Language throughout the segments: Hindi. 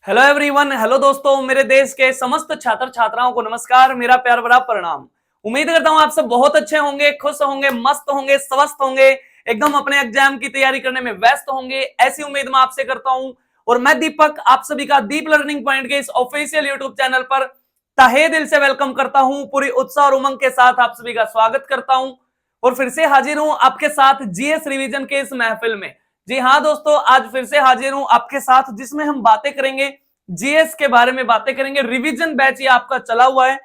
हेलो एवरीवन, हेलो दोस्तों, मेरे देश के समस्त छात्र छात्राओं को नमस्कार। मेरा प्यार भरा प्रणाम। उम्मीद करता हूं आप सब बहुत अच्छे होंगे, खुश होंगे, मस्त होंगे, स्वस्थ होंगे, एकदम अपने एग्जाम की तैयारी करने में व्यस्त होंगे, ऐसी उम्मीद मैं आपसे करता हूं। और मैं दीपक आप सभी का दीप लर्निंग पॉइंट के इस ऑफिशियल यूट्यूब चैनल पर तहे दिल से वेलकम करता हूं। पूरी उत्साह और उमंग के साथ आप सभी का स्वागत करता हूं और फिर से हाजिर हूं आपके साथ जीएस रिवीजन के इस महफिल में। जी हाँ दोस्तों, आज फिर से हाजिर हूं आपके साथ, जिसमें हम बातें करेंगे जीएस के बारे में, बातें करेंगे। रिवीजन बैच ये आपका चला हुआ है,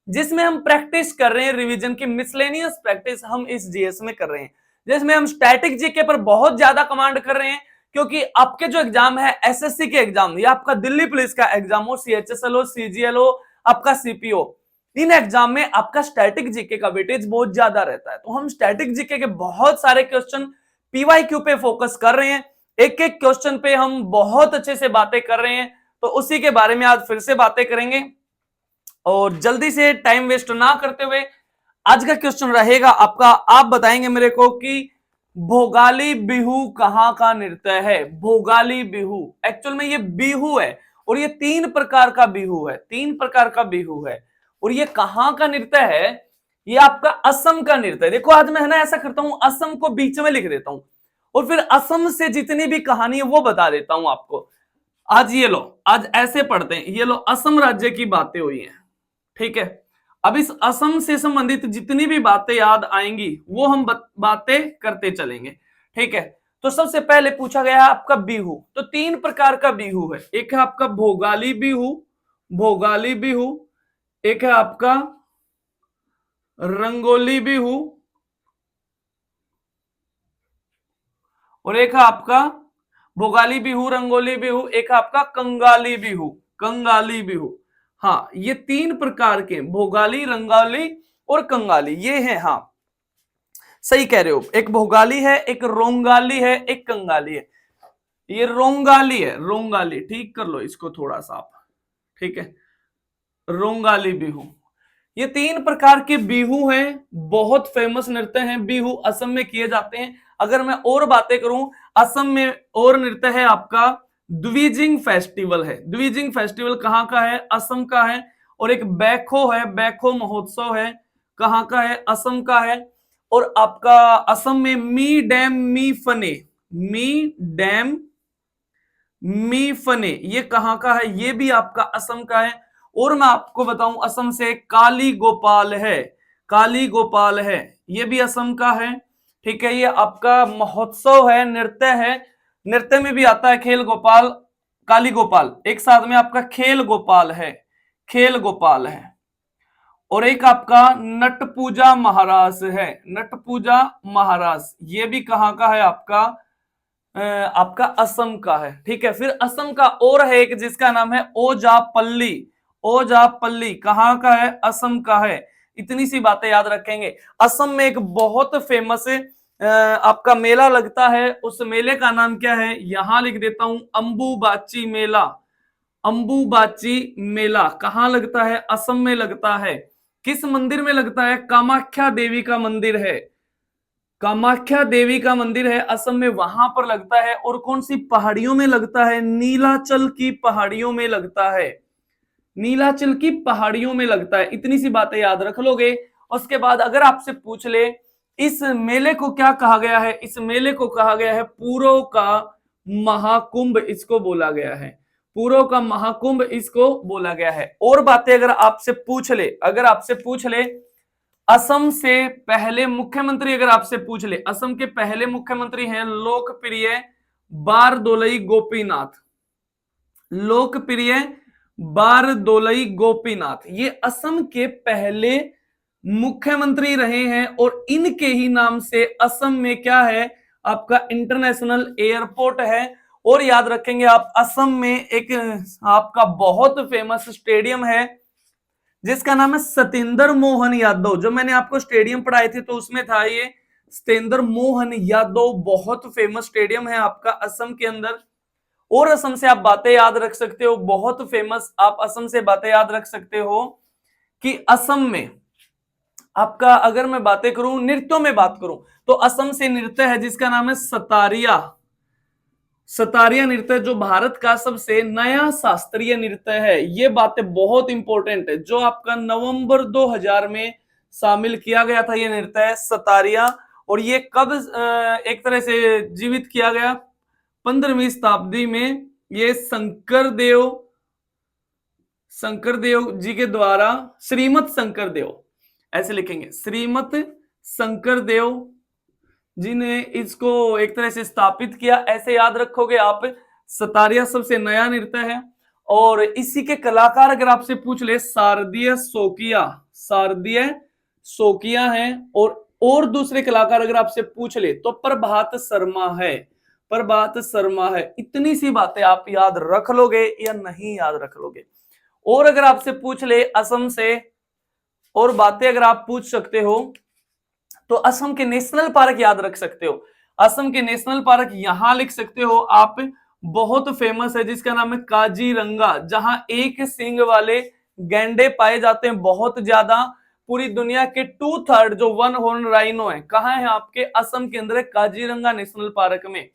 जिसमें हम प्रैक्टिस कर रहे हैं रिवीजन की मिसलेनियस प्रैक्टिस हम इस जीएस में कर रहे हैं, जिसमें हम स्टैटिक जीके पर बहुत ज्यादा कमांड कर रहे हैं। क्योंकि आपके जो एग्जाम है एसएससी के एग्जाम या आपका दिल्ली पुलिस का एग्जाम हो, सीएचएसएल हो, सीजीएल हो, आपका सीपीओ, इन एग्जाम में आपका स्टैटिक जीके का वेटेज बहुत ज्यादा रहता है। तो हम स्टैटिक जीके के बहुत सारे क्वेश्चन पीवाईक्यू पे फोकस कर रहे हैं। एक एक क्वेश्चन पे हम बहुत अच्छे से बातें कर रहे हैं, तो उसी के बारे में आज फिर से बातें करेंगे। और जल्दी से टाइम वेस्ट ना करते हुए आज का क्वेश्चन रहेगा आपका, आप बताएंगे मेरे को कि भोगाली बिहू कहां का नृत्य है। भोगाली बिहू एक्चुअल में ये बिहू है और ये तीन प्रकार का बिहू है, तीन प्रकार का बिहू है। और ये कहां का नृत्य है? ये आपका असम का नृत्य है। देखो आज मैं है ना ऐसा करता हूं, असम को बीच में लिख देता हूं और फिर असम से जितनी भी कहानी है वो बता देता हूं आपको। आज ये लो, आज ऐसे पढ़ते हैं, ये लो असम राज्य की बातें हुई हैं, ठीक है। अब इस असम से संबंधित जितनी भी बातें याद आएंगी वो हम बातें करते चलेंगे, ठीक है। तो सबसे पहले पूछा गया है आपका बिहू। तो तीन प्रकार का बिहू है, एक है आपका भोगाली बिहू, भोगाली बिहू, एक है आपका रंगोली बिहू और एक है आपका भोगाली बिहू, रंगोली बिहू, एक है आपका कंगाली बिहू, कंगाली बिहू। हाँ, ये तीन प्रकार के भोगाली, रंगाली और कंगाली ये हैं। हाँ सही कह रहे हो, एक भोगाली है, एक रोंगाली है, एक कंगाली है। ये रोंगाली है, रोंगाली, ठीक कर लो इसको थोड़ा सा आप, ठीक है। रोंगाली बिहू, ये तीन प्रकार के बिहू हैं, बहुत फेमस नृत्य हैं। बिहू असम में किए जाते हैं। अगर मैं और बातें करूं, असम में और नृत्य है आपका द्विजिंग फेस्टिवल है। द्विजिंग फेस्टिवल कहां का है? असम का है। और एक बैखो है, बैखो महोत्सव है, कहां का है? असम का है। और आपका असम में मी डैम मी फने, मी डैम मी फने, ये कहां का है? ये भी आपका असम का है। और मैं आपको बताऊं, असम से काली गोपाल है, काली गोपाल है, ये भी असम का है, ठीक है। ये आपका महोत्सव है, नृत्य है, नृत्य में भी आता है खेल गोपाल, काली गोपाल, एक साथ में आपका खेल गोपाल है, खेल गोपाल है। और एक आपका नट पूजा महारास है, नट पूजा महारास, ये भी कहां का है? आपका आपका असम का है, ठीक है। फिर असम का और है एक जिसका नाम है ओजापल्ली, ओजापल्ली कहां का है? असम का है। इतनी सी बातें याद रखेंगे। असम में एक बहुत फेमस आपका मेला लगता है, उस मेले का नाम क्या है? यहां लिख देता हूं, अंबुबाची मेला। अंबुबाची मेला कहां लगता है? असम में लगता है। किस मंदिर में लगता है? कामाख्या देवी का मंदिर है, कामाख्या देवी का मंदिर है असम में, वहां पर लगता है। और कौन सी पहाड़ियों में लगता है? नीलाचल की पहाड़ियों में लगता है, नीलाचल की पहाड़ियों में लगता है। इतनी सी बातें याद रख लोगे। उसके बाद अगर आपसे पूछ ले इस मेले को क्या कहा गया है? इस मेले को कहा गया है पूर्व का महाकुंभ, इसको बोला गया है, पूर्व का महाकुंभ इसको बोला गया है। और बातें अगर आपसे पूछ ले, अगर आपसे पूछ ले असम से पहले मुख्यमंत्री, अगर आपसे पूछ ले, असम के पहले मुख्यमंत्री हैं लोकप्रिय बारदोलई गोपीनाथ, लोकप्रिय बारदोलई गोपीनाथ, ये असम के पहले मुख्यमंत्री रहे हैं। और इनके ही नाम से असम में क्या है? आपका इंटरनेशनल एयरपोर्ट है। और याद रखेंगे आप, असम में एक आपका बहुत फेमस स्टेडियम है जिसका नाम है सत्येंद्र मोहन यादव। जो मैंने आपको स्टेडियम पढ़ाए थे तो उसमें था ये सत्येंद्र मोहन यादव, बहुत फेमस स्टेडियम है आपका असम के अंदर। और असम से आप बातें याद रख सकते हो, बहुत फेमस आप असम से बातें याद रख सकते हो कि असम में आपका, अगर मैं बातें करूं नृत्यों में बात करूं, तो असम से नृत्य है जिसका नाम है सतारिया, सतारिया नृत्य जो भारत का सबसे नया शास्त्रीय नृत्य है। ये बातें बहुत इंपॉर्टेंट है, जो आपका नवंबर 2000 में शामिल किया गया था। ये नृत्य है सतारिया, और ये कब एक तरह से जीवित किया गया? 15वीं शताब्दी में। ये शंकर देव जी के द्वारा, श्रीमत शंकर देव ऐसे लिखेंगे, श्रीमत शंकर देव जी ने इसको एक तरह से स्थापित किया, ऐसे याद रखोगे आप। सतारिया सबसे नया नृत्य है। और इसी के कलाकार अगर आपसे पूछ ले, शारदीय शोकिया है। और दूसरे कलाकार अगर आपसे पूछ ले तो प्रभात शर्मा है। इतनी सी बातें आप याद रख लोगे या नहीं याद रख लोगे? और अगर आपसे पूछ ले असम से और बातें अगर आप पूछ सकते हो तो असम के नेशनल पार्क याद रख सकते हो। असम के नेशनल पार्क यहां लिख सकते हो आप, बहुत फेमस है, जिसका नाम है काजीरंगा, जहां एक सींग वाले गैंडे पाए जाते हैं बहुत ज्यादा। पूरी दुनिया के 2/3 जो 1 हॉर्न राइनो है, कहां है? आपके असम के अंदर है, काजीरंगा नेशनल पार्क में।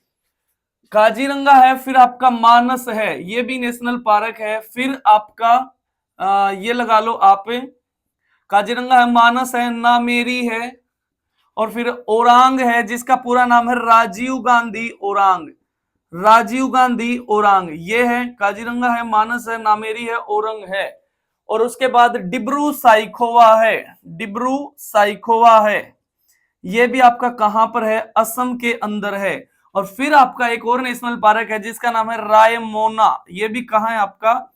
काजीरंगा है, फिर आपका मानस है, ये भी नेशनल पार्क है। फिर आपका ये लगा लो आप, काजीरंगा है, मानस है, नामेरी है, और फिर ओरांग है, जिसका पूरा नाम है राजीव गांधी ओरांग। ये है काजीरंगा है, मानस है, नामेरी है, ओरंग है। और उसके बाद डिब्रू साइखोवा है। ये भी आपका कहां पर है? असम के अंदर है। और फिर आपका एक और नेशनल पार्क है जिसका नाम है रायमोना। ये भी कहां है? आपका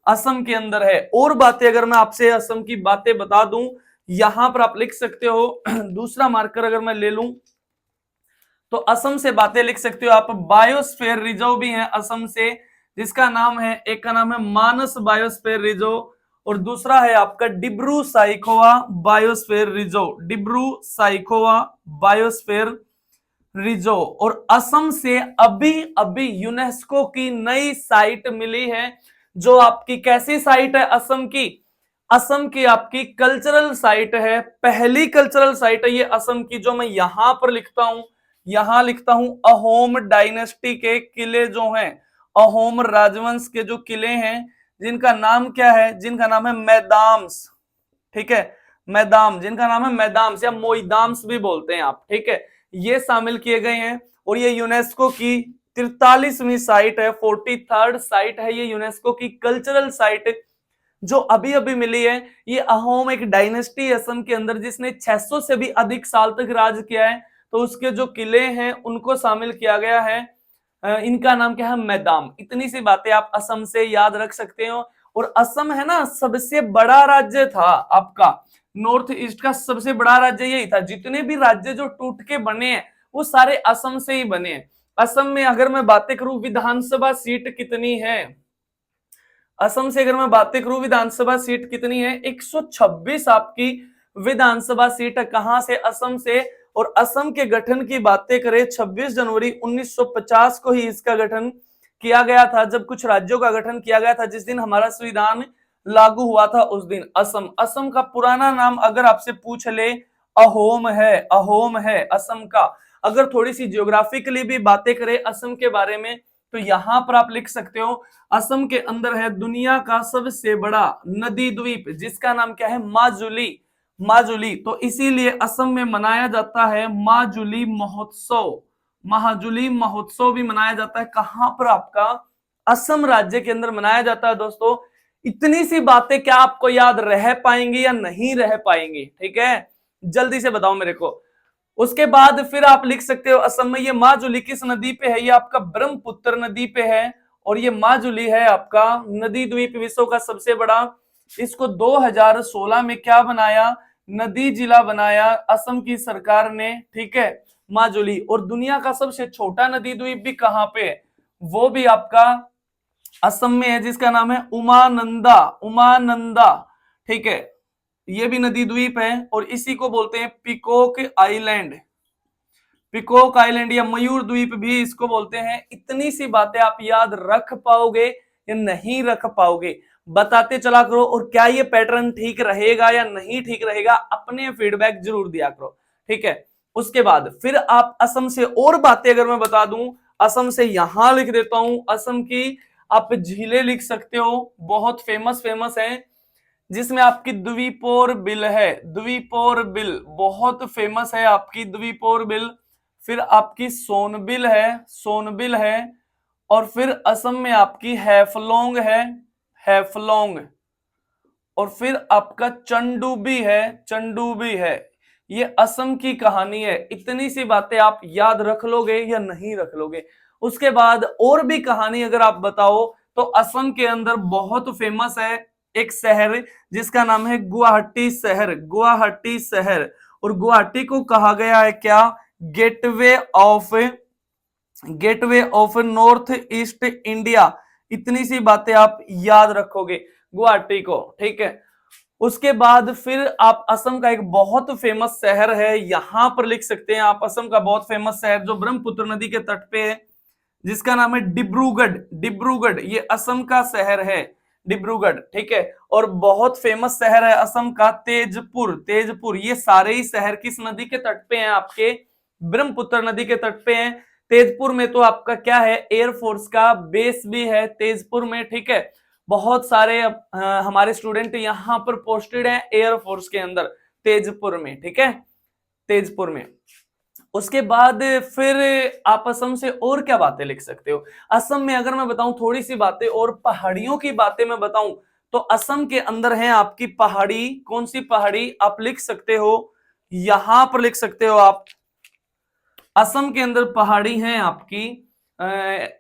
असम के अंदर है। और बातें अगर मैं आपसे असम की बातें बता दूं, यहां पर आप लिख सकते हो। दूसरा मार्कर अगर मैं ले लूं तो असम से बातें लिख सकते हो आप। बायोस्फीयर रिजर्व भी है असम से, जिसका नाम है, एक का नाम है मानस बायोस्फीयर रिजर्व, और दूसरा है आपका डिब्रू साइखोवा बायोस्फीयर रिजर्व। और असम से अभी अभी यूनेस्को की नई साइट मिली है, जो आपकी कैसी साइट है? असम की आपकी कल्चरल साइट है, पहली कल्चरल साइट है ये असम की, जो मैं यहां पर लिखता हूं अहोम डायनेस्टी के किले जो हैं, अहोम राजवंश के जो किले हैं, जिनका नाम क्या है? जिनका नाम है मैदाम्स। ठीक है, मैदाम, जिनका नाम है मैदाम्स या मोइदाम्स भी बोलते हैं आप। ठीक है, ये शामिल किए गए हैं। और ये यूनेस्को की 43वीं साइट है, 43rd साइट है ये यूनेस्को की कल्चरल साइट, जो अभी अभी मिली है। ये अहोम एक डायनेस्टी असम के अंदर, जिसने 600 से भी अधिक साल तक राज किया है। तो उसके जो किले हैं उनको शामिल किया गया है। इनका नाम क्या है? मैदाम। इतनी सी बातें आप असम से याद रख सकते हो। और असम है ना, सबसे बड़ा राज्य था आपका, नॉर्थ ईस्ट का सबसे बड़ा राज्य यही था। जितने भी राज्य जो टूट के बने हैं वो सारे असम से ही बने हैं। असम में अगर मैं बातें करूं विधानसभा सीट कितनी है, असम से अगर मैं बातें करूं विधानसभा सीट कितनी है, 126 आपकी विधानसभा सीट है। कहां से? असम से। और असम के गठन की बातें करें, 26 जनवरी 1950 को ही इसका गठन किया गया था, जब कुछ राज्यों का गठन किया गया था, जिस दिन हमारा संविधान लागू हुआ था उस दिन। असम का पुराना नाम अगर आपसे पूछ ले, अहोम है असम का। अगर थोड़ी सी ज्योग्राफी के लिए भी बातें करें असम के बारे में, तो यहां पर आप लिख सकते हो, असम के अंदर है दुनिया का सबसे बड़ा नदी द्वीप, जिसका नाम क्या है? माजुली। तो इसीलिए असम में मनाया जाता है माजुली महोत्सव भी मनाया जाता है। कहां पर? आपका असम राज्य के अंदर मनाया जाता है। दोस्तों, इतनी सी बातें क्या आपको याद रह पाएंगी या नहीं रह पाएंगी? ठीक है, जल्दी से बताओ मेरे को। उसके बाद फिर आप लिख सकते हो असम में ये माजुली किस नदी पे है? ये आपका ब्रह्मपुत्र नदी पे है। और ये माजुली है आपका नदी द्वीप, विश्व का सबसे बड़ा। इसको 2016 में क्या बनाया? नदी जिला बनाया असम की सरकार ने। ठीक है, माजुली। और दुनिया का सबसे छोटा नदी द्वीप भी कहां पे है? वो भी आपका असम में है, जिसका नाम है उमानंदा। ठीक है, ये भी नदी द्वीप है, और इसी को बोलते हैं पिकॉक आइलैंड या मयूर द्वीप भी इसको बोलते हैं। इतनी सी बातें आप याद रख पाओगे या नहीं रख पाओगे? बताते चला करो। और क्या ये पैटर्न ठीक रहेगा या नहीं ठीक रहेगा, अपने फीडबैक जरूर दिया करो। ठीक है, उसके बाद फिर आप असम से और बातें अगर मैं बता दूं, असम से यहां लिख देता हूं, असम की आप झीलें लिख सकते हो, बहुत फेमस फेमस है, जिसमें आपकी द्वीपोर बिल है, द्वीपोर बिल बहुत फेमस है आपकी द्वीपोर बिल, फिर आपकी सोनबिल है, सोनबिल है, और फिर असम में आपकी हैफलोंग है, हैफलोंग, और फिर आपका चंडूबी है, चंडूबी है। ये असम की कहानी है। इतनी सी बातें आप याद रख लोगे या नहीं रख लोगे? उसके बाद और भी कहानी अगर आप बताओ तो असम के अंदर बहुत फेमस है एक शहर जिसका नाम है गुवाहाटी शहर, गुवाहाटी शहर। और गुवाहाटी को कहा गया है क्या? Gateway of, gateway of north east India. इतनी सी बातें आप याद रखोगे गुवाहाटी को, ठीक है। उसके बाद फिर आप असम का एक बहुत फेमस शहर है, यहां पर लिख सकते हैं आप, असम का बहुत फेमस शहर जो ब्रह्मपुत्र नदी के तट पे है, जिसका नाम है डिब्रूगढ़, डिब्रूगढ़ ये असम का शहर है, डिब्रूगढ़, ठीक है। और बहुत फेमस शहर है असम का तेजपुर, तेजपुर। ये सारे ही शहर किस नदी के तट पे हैं? आपके ब्रह्मपुत्र नदी के तट पे हैं। तेजपुर में तो आपका क्या है, एयरफोर्स का बेस भी है तेजपुर में, ठीक है। बहुत सारे हमारे स्टूडेंट यहां पर पोस्टेड हैं एयरफोर्स के अंदर, तेजपुर में, ठीक है, तेजपुर में। उसके बाद फिर आप असम से और क्या बातें लिख सकते हो? असम में अगर मैं बताऊं थोड़ी सी बातें और पहाड़ियों की बातें मैं बताऊं तो असम के अंदर है आपकी पहाड़ी। कौन सी पहाड़ी? आप लिख सकते हो, यहां पर लिख सकते हो आप, असम के अंदर पहाड़ी है आपकी,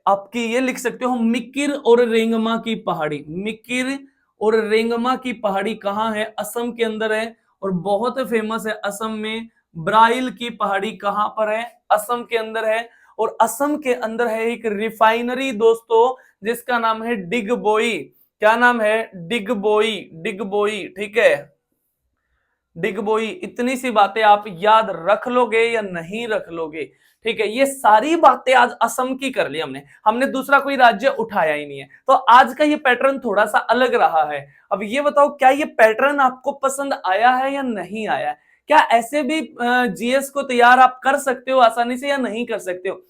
आपकी ये लिख सकते हो मिकिर और रेंगमा की पहाड़ी, मिकिर और रेंगमा की पहाड़ी कहां है? असम के अंदर है, और बहुत फेमस है असम में। ब्राइल की पहाड़ी कहां पर है? असम के अंदर है। और असम के अंदर है एक रिफाइनरी दोस्तों जिसका नाम है डिगबोई। क्या नाम है? डिगबोई, डिगबोई, ठीक है, डिगबोई। इतनी सी बातें आप याद रख लोगे या नहीं रख लोगे? ठीक है, ये सारी बातें आज असम की कर ली हमने, हमने दूसरा कोई राज्य उठाया ही नहीं है। तो आज का ये पैटर्न थोड़ा सा अलग रहा है। अब ये बताओ क्या ये पैटर्न आपको पसंद आया है या नहीं आया है? क्या ऐसे भी जीएस को तैयार आप कर सकते हो आसानी से या नहीं कर सकते हो?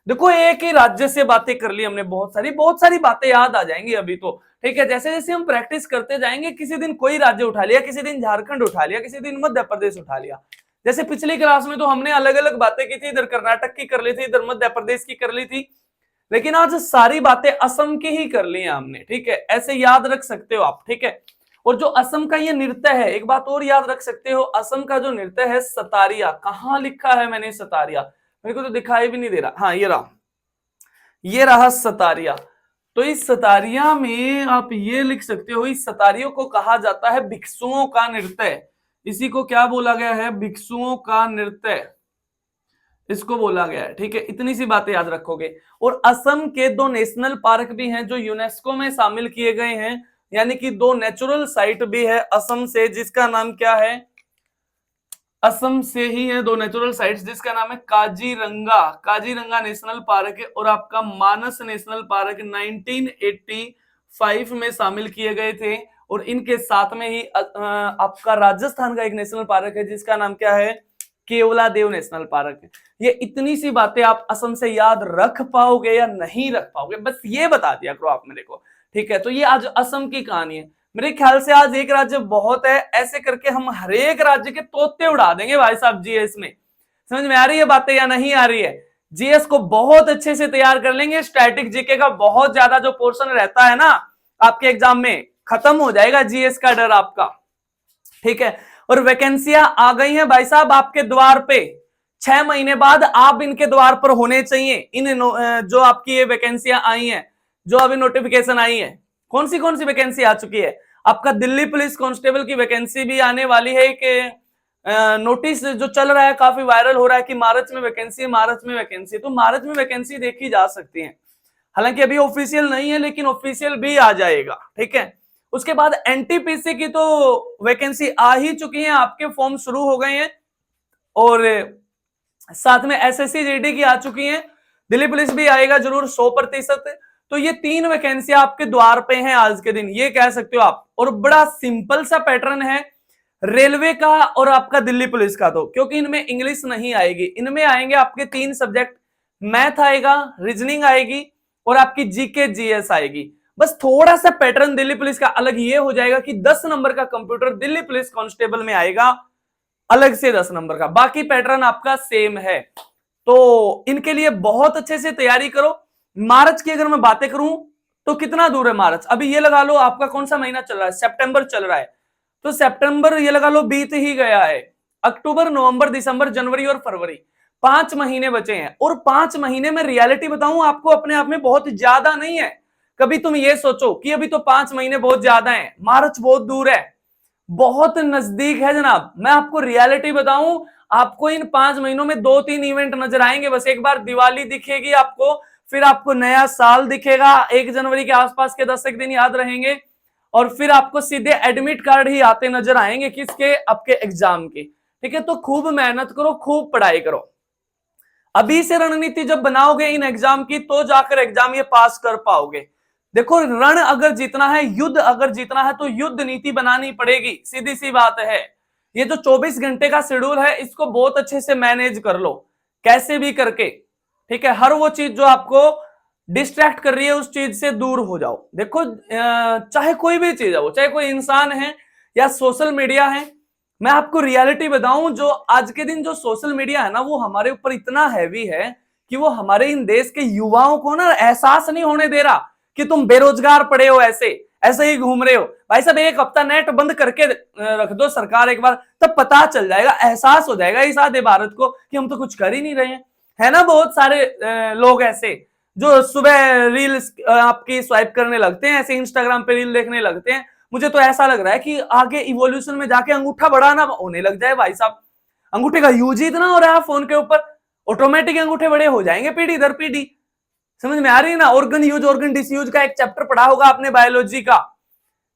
देखो एक ही राज्य से बातें कर ली हमने, बहुत सारी बातें याद आ जाएंगी अभी तो, ठीक है। जैसे जैसे हम प्रैक्टिस करते जाएंगे, किसी दिन कोई राज्य उठा लिया, किसी दिन झारखंड उठा लिया, किसी दिन मध्य प्रदेश उठा लिया। जैसे पिछली क्लास में तो हमने अलग अलग बातें की थी, इधर कर्नाटक की कर ली थी, इधर मध्य प्रदेश की कर ली थी, लेकिन आज सारी बातें असम की ही कर ली है हमने, ठीक है। ऐसे याद रख सकते हो आप, ठीक है। और जो असम का ये नृत्य है, एक बात और याद रख सकते हो, असम का जो नृत्य है सतारिया, कहां लिखा है मैंने सतारिया? मेरे को तो दिखाई भी नहीं दे रहा, हाँ ये रहा, ये रहा सतारिया। तो इस सतारिया में आप ये लिख सकते हो, इस सतारियों को कहा जाता है भिक्षुओं का नृत्य। इसी को क्या बोला गया है? भिक्षुओं का नृत्य, इसको बोला गया है, ठीक है। इतनी सी बातें याद रखोगे। और असम के 2 नेशनल पार्क भी हैं जो यूनेस्को में शामिल किए गए हैं, यानी कि 2 नेचुरल साइट भी है असम से, जिसका नाम क्या है? असम से ही है 2 नेचुरल साइट्स, जिसका नाम है काजीरंगा, काजीरंगा नेशनल पार्क है, और आपका मानस नेशनल पार्क 1985 में शामिल किए गए थे। और इनके साथ में ही आपका राजस्थान का एक नेशनल पार्क है जिसका नाम क्या है? केवलादेव नेशनल पार्क है। ये इतनी सी बातें आप असम से याद रख पाओगे या नहीं रख पाओगे, बस ये बता दिया करो आप मेरे को, ठीक है। तो ये आज असम की कहानी है। मेरे ख्याल से आज एक राज्य बहुत है, ऐसे करके हम हर एक राज्य के तोते उड़ा देंगे भाई साहब जीएस में। समझ में आ रही है बातें या नहीं आ रही है? जीएस को बहुत अच्छे से तैयार कर लेंगे, स्टैटिक जीके का बहुत ज्यादा जो पोर्शन रहता है ना आपके एग्जाम में, खत्म हो जाएगा जीएस का डर आपका, ठीक है। और वैकेंसियां आ गई हैं भाई साहब आपके द्वार पे, 6 महीने बाद आप इनके द्वार पर होने चाहिए। इन जो आपकी ये वैकेंसियां आई हैं, जो अभी नोटिफिकेशन आई है, कौन सी वैकेंसी आ चुकी है? आपका दिल्ली पुलिस कांस्टेबल की वैकेंसी भी आने वाली है, कि नोटिस जो चल रहा है काफी वायरल हो रहा है कि मार्च में वैकेंसी, मार्च में वैकेंसी, तो मार्च में वैकेंसी देखी जा सकती है। हालांकि अभी ऑफिशियल नहीं है, लेकिन ऑफिशियल भी आ जाएगा, ठीक है। उसके बाद एनटीपीसी की तो वैकेंसी आ ही चुकी है, आपके फॉर्म शुरू हो गए हैं, और साथ में एसएससी जीडी की आ चुकी है, दिल्ली पुलिस भी आएगा जरूर 100%। तो ये 3 वैकेंसी आपके द्वार पे हैं आज के दिन, ये कह सकते हो आप। और बड़ा सिंपल सा पैटर्न है रेलवे का और आपका दिल्ली पुलिस का, तो क्योंकि इनमें इंग्लिश नहीं आएगी, इनमें आएंगे आपके 3 सब्जेक्ट, मैथ आएगा, रीजनिंग आएगी और आपकी जीके जीएस आएगी। बस थोड़ा सा पैटर्न दिल्ली पुलिस का अलग ये हो जाएगा कि 10 नंबर का कंप्यूटर दिल्ली पुलिस कांस्टेबल में आएगा, अलग से 10 नंबर का, बाकी पैटर्न आपका सेम है। तो इनके लिए बहुत अच्छे से तैयारी करो। मार्च की अगर मैं बातें करूं तो कितना दूर है मार्च, अभी ये लगा लो आपका कौन सा महीना चल रहा है, सितंबर चल रहा है, तो सितंबर ये लगा लो बीत ही गया है। अक्टूबर, नवंबर, दिसंबर, जनवरी और फरवरी, 5 महीने बचे हैं। और 5 महीने में रियलिटी बताऊं आपको, अपने आप में बहुत ज्यादा नहीं है। कभी तुम ये सोचो कि अभी तो 5 महीने बहुत ज्यादा है, मार्च बहुत दूर है, बहुत नजदीक है जनाब। मैं आपको रियलिटी बताऊं, आपको इन 5 महीनों में 2-3 इवेंट नजर आएंगे। बस एक बार दिवाली दिखेगी आपको, फिर आपको नया साल दिखेगा, 1 जनवरी के आसपास के 10 एक दिन याद रहेंगे, और फिर आपको सीधे एडमिट कार्ड ही आते नजर आएंगे, किसके, आपके एग्जाम के। ठीक है, तो खूब मेहनत करो, खूब पढ़ाई करो। अभी से रणनीति जब बनाओगे इन एग्जाम की, तो जाकर एग्जाम ये पास कर पाओगे। देखो, रण अगर जीतना है, युद्ध अगर जीतना है, तो युद्ध नीति बनानी पड़ेगी, सीधी सी बात है। ये जो 24 घंटे का शेड्यूल है, इसको बहुत अच्छे से मैनेज कर लो, कैसे भी करके। ठीक है, हर वो चीज जो आपको डिस्ट्रैक्ट कर रही है, उस चीज से दूर हो जाओ। देखो, चाहे कोई भी चीज है, वो चाहे कोई इंसान है या सोशल मीडिया है, मैं आपको रियलिटी बताऊं, जो आज के दिन जो सोशल मीडिया है ना, वो हमारे ऊपर इतना हैवी है कि वो हमारे इन देश के युवाओं को ना एहसास नहीं होने दे रहा कि तुम बेरोजगार पड़े हो, ऐसे ही घूम रहे हो। भाई साहब, एक हफ्ता नेट बंद करके रख दो सरकार एक बार, तब पता चल जाएगा, एहसास हो जाएगा इस आधे भारत को कि हम तो कुछ कर ही नहीं रहे हैं। है ना, बहुत सारे लोग ऐसे जो सुबह रील्स आपकी स्वाइप करने लगते हैं, ऐसे इंस्टाग्राम पे रील देखने लगते हैं। मुझे तो ऐसा लग रहा है कि आगे इवोल्यूशन में जाके अंगूठा बड़ा ना होने लग जाए भाई साहब। अंगूठे का यूज ही इतना हो रहा है फोन के ऊपर, ऑटोमेटिक अंगूठे बड़े हो जाएंगे पीढ़ी दर पीढ़ी। समझ में आ रही है ना। ऑर्गन यूज, ऑर्गन डिसयूज का एक चैप्टर पढ़ा होगा आपने बायोलॉजी का,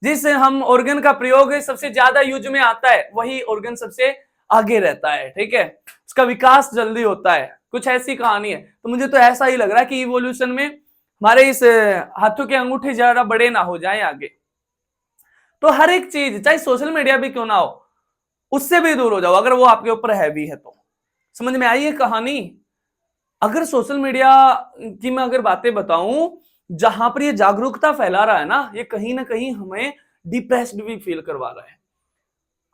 जिससे हम ऑर्गन का प्रयोग सबसे ज्यादा यूज में आता है, वही ऑर्गन सबसे आगे रहता है। ठीक है, उसका विकास जल्दी होता है, कुछ ऐसी कहानी है। तो मुझे तो ऐसा ही लग रहा है कि इवोल्यूशन में हमारे इस हाथों के अंगूठे ज्यादा बड़े ना हो जाएं आगे। तो हर एक चीज, चाहे सोशल मीडिया भी क्यों ना हो, उससे भी दूर हो जाओ अगर वो आपके ऊपर हैवी है तो। समझ में आई है कहानी। अगर सोशल मीडिया की मैं अगर बातें बताऊं, जहां पर ये जागरूकता फैला रहा है ना, ये कहीं ना कहीं हमें डिप्रेस्ड भी फील करवा रहा है।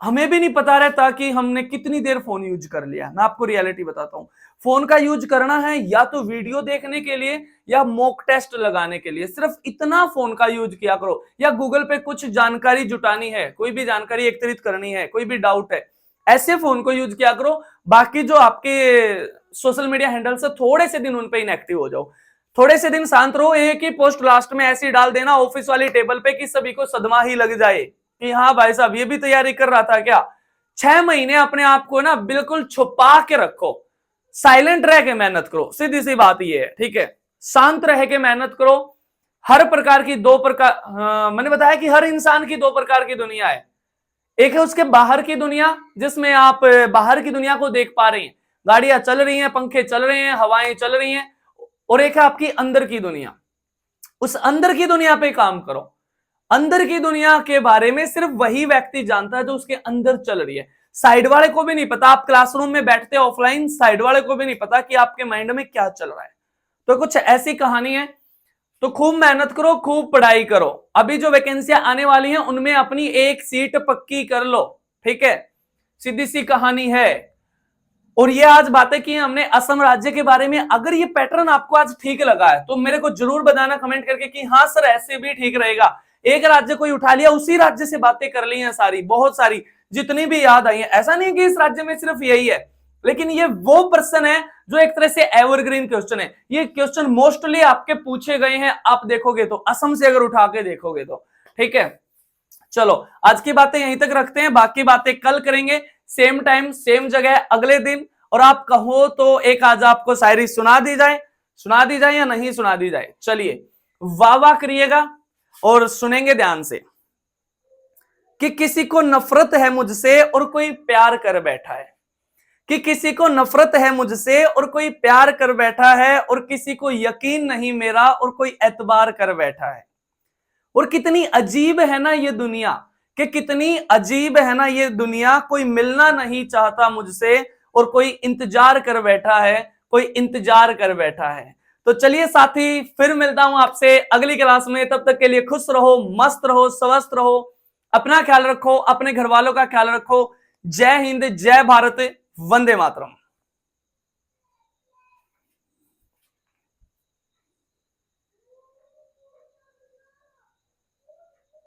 हमें भी नहीं पता रहता कि हमने कितनी देर फोन यूज कर लिया। मैं आपको रियलिटी बताता हूं, फोन का यूज करना है या तो वीडियो देखने के लिए या मॉक टेस्ट लगाने के लिए, सिर्फ इतना फोन का यूज किया करो। या गूगल पे कुछ जानकारी जुटानी है, कोई भी जानकारी एकत्रित करनी है, कोई भी डाउट है, ऐसे फोन को यूज किया करो। बाकी जो आपके सोशल मीडिया हैंडल से, थोड़े से दिन उन पे इनएक्टिव हो जाओ, थोड़े से दिन शांत रहो। एक ही पोस्ट लास्ट में ऐसी डाल देना ऑफिस वाली टेबल पे कि सभी को सदमा ही लग जाए कि हाँ भाई साहब, ये भी तैयारी कर रहा था क्या। 6 महीने अपने आप को ना बिल्कुल छुपा के रखो, साइलेंट रह के मेहनत करो, सीधी सी बात ये है। ठीक है, शांत रह के मेहनत करो। हर प्रकार की दो प्रकार, मैंने बताया कि हर इंसान की 2 प्रकार की दुनिया है। एक है उसके बाहर की दुनिया, जिसमें आप बाहर की दुनिया को देख पा रहे हैं, गाड़ियां चल रही हैं, पंखे चल रहे हैं, हवाएं चल रही हैं। और एक है आपकी अंदर की दुनिया, उस अंदर की दुनिया पे काम करो। अंदर की दुनिया के बारे में सिर्फ वही व्यक्ति जानता है जो उसके अंदर चल रही है। साइड वाले को भी नहीं पता। आप क्लासरूम में बैठते ऑफलाइन, साइड वाले को भी नहीं पता कि आपके माइंड में क्या चल रहा है। तो कुछ ऐसी कहानी है। तो खूब मेहनत करो, खूब पढ़ाई करो। अभी जो वैकेंसियां आने वाली हैं, उनमें अपनी एक सीट पक्की कर लो। ठीक है, सीधी सी कहानी है। और ये आज बातें की हमने असम राज्य के बारे में। अगर ये पैटर्न आपको आज ठीक लगा है तो मेरे को जरूर बताना कमेंट करके कि हाँ सर, ऐसे भी ठीक रहेगा। एक राज्य कोई उठा लिया, उसी राज्य से बातें कर ली हैं सारी, बहुत सारी, जितनी भी याद आई है। ऐसा नहीं कि इस राज्य में सिर्फ यही है, लेकिन ये वो पर्सन है जो एक तरह से एवरग्रीन क्वेश्चन है। ये क्वेश्चन मोस्टली आपके पूछे गए हैं, आप देखोगे तो, असम से अगर उठा के देखोगे तो। ठीक है, चलो आज की बातें यहीं तक रखते हैं, बाकी बातें कल करेंगे, सेम टाइम सेम जगह अगले दिन। और आप कहो तो एक आज आपको शायरी सुना दी जाए या नहीं सुना दी जाए। चलिए, वाह वाह करिएगा और सुनेंगे ध्यान से। कि किसी को नफरत है मुझसे और कोई प्यार कर बैठा है, कि किसी को नफरत है मुझसे और कोई प्यार कर बैठा है, और किसी को यकीन नहीं मेरा और कोई एतबार कर बैठा है। और कितनी अजीब है ना ये दुनिया, कि कितनी अजीब है ना ये दुनिया, कोई मिलना नहीं चाहता मुझसे और कोई इंतजार कर बैठा है, कोई इंतजार कर बैठा है। तो चलिए साथी, फिर मिलता हूं आपसे अगली क्लास में। तब तक के लिए खुश रहो, मस्त रहो, स्वस्थ रहो, अपना ख्याल रखो, अपने घर वालों का ख्याल रखो। जय हिंद, जय भारत, वंदे मातरम।